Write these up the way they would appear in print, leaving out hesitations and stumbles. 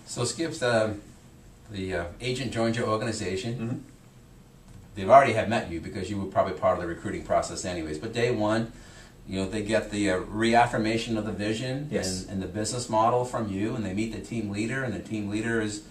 So Skip, the agent joins your organization. Mm-hmm. They've already have met you because you were probably part of the recruiting process anyways. But day one, they get the reaffirmation of the vision Yes. and the business model from you, and they meet the team leader, and the team leader is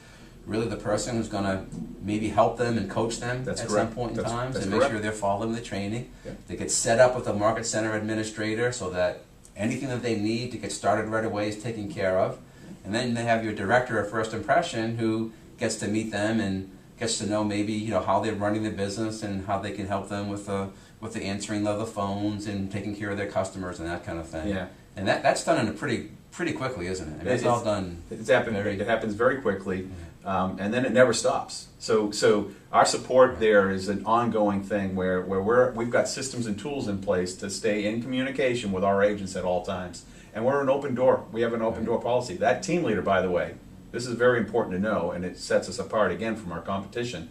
really the person who's going to maybe help them and coach them That's at correct. some point in That's time to make correct. sure they're following the training. Yeah. They get set up with a market center administrator so that anything that they need to get started right away is taken care of. And then they have your director of first impression who gets to meet them and gets to know maybe how they're running the business and how they can help them with the answering of the phones and taking care of their customers and that kind of thing. Yeah. And that's done in a pretty quickly, isn't it? I mean, it's all done. It happens very quickly, and then it never stops. So our support there is an ongoing thing where we've got systems and tools in place to stay in communication with our agents at all times. And we're an open door. We have an open door policy. That team leader, by the way, this is very important to know, and it sets us apart again from our competition.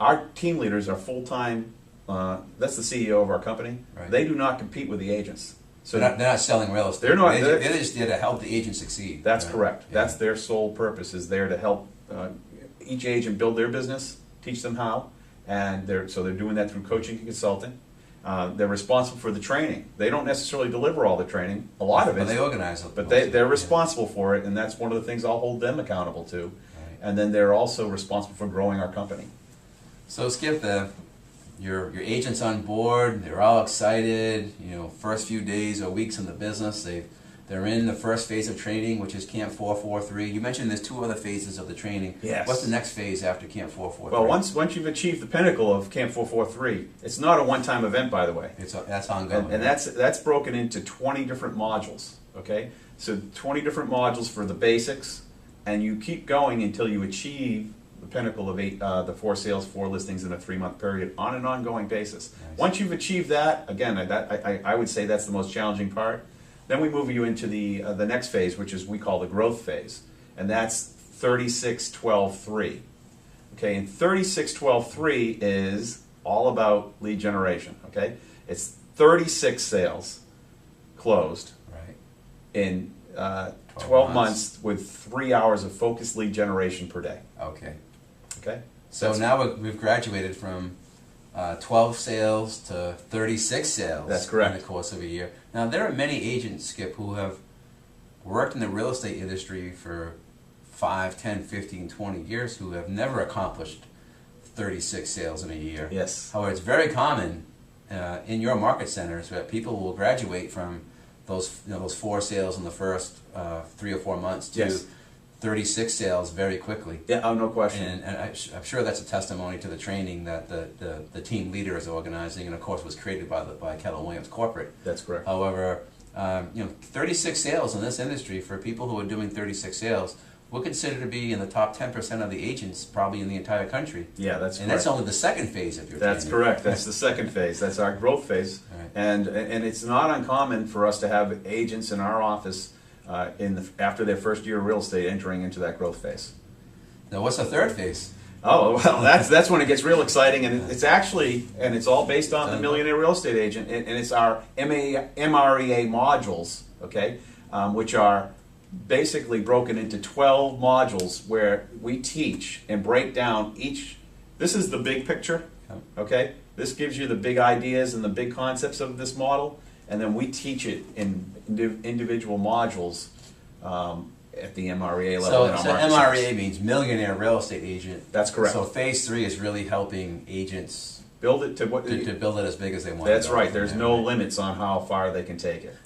Our team leaders are full-time. That's the CEO of our company. Right. They do not compete with the agents. So they're not selling real estate. They're not. They're just there to help the agent succeed. That's right? correct. Yeah. That's their sole purpose, is there to help each agent build their business, teach them how, and they're doing that through coaching and consulting. They're responsible for the training. They don't necessarily deliver all the training. A lot of it, But they organize it. but they're responsible for it, and that's one of the things I'll hold them accountable to. Right. And then they're also responsible for growing our company. So Skip, your agents on board, they're all excited. First few days or weeks in the business, they're in the first phase of training, which is Camp 443. You mentioned there's 2 other phases of the training. Yes. What's the next phase after Camp 443? Well, once you've achieved the pinnacle of Camp 443, it's not a one-time event, by the way. That's ongoing. And that's broken into 20 different modules, okay? So 20 different modules for the basics, and you keep going until you achieve the pinnacle of the 4 sales, 4 listings in a 3-month period on an ongoing basis. Nice. Once you've achieved that, again, I would say that's the most challenging part. Then we move you into the next phase, which is we call the growth phase, and that's 36-12-3. Okay, and 36-12-3 is all about lead generation. Okay, it's 36 sales closed Right. in 12 months with 3 hours of focused lead generation per day. Okay. Okay, So now we've graduated from 12 sales to 36 sales. That's correct. In the course of a year. Now, there are many agents, Skip, who have worked in the real estate industry for 5, 10, 15, 20 years who have never accomplished 36 sales in a year. Yes. However, it's very common in your market centers that people will graduate from those 4 sales in the first 3 or 4 months to Yes. 36 sales very quickly. Yeah, oh, no question. And I'm sure that's a testimony to the training that the team leader is organizing, and of course was created by Keller Williams Corporate. That's correct. However, 36 sales in this industry for people who are doing 36 sales, we're considered to be in the top 10% of the agents probably in the entire country. Yeah, that's And correct. that's only the second phase of your That's training. correct. That's the second phase. That's our growth phase. Right. And it's not uncommon for us to have agents in our office after their first year of real estate entering into that growth phase. Now, what's the third phase? Oh, well, that's when it gets real exciting, and it's all based on the Millionaire Real Estate Agent, and it's our MREA modules, okay, which are basically broken into 12 modules where we teach and break down each. This is the big picture, okay? This gives you the big ideas and the big concepts of this model, and then we teach it in individual modules at the MREA level. So MREA means Millionaire Real Estate Agent. That's correct. So phase 3 is really helping agents build it to what to build it as big as they want. That's to go. right. There's Yeah, no right. limits on how far they can take it.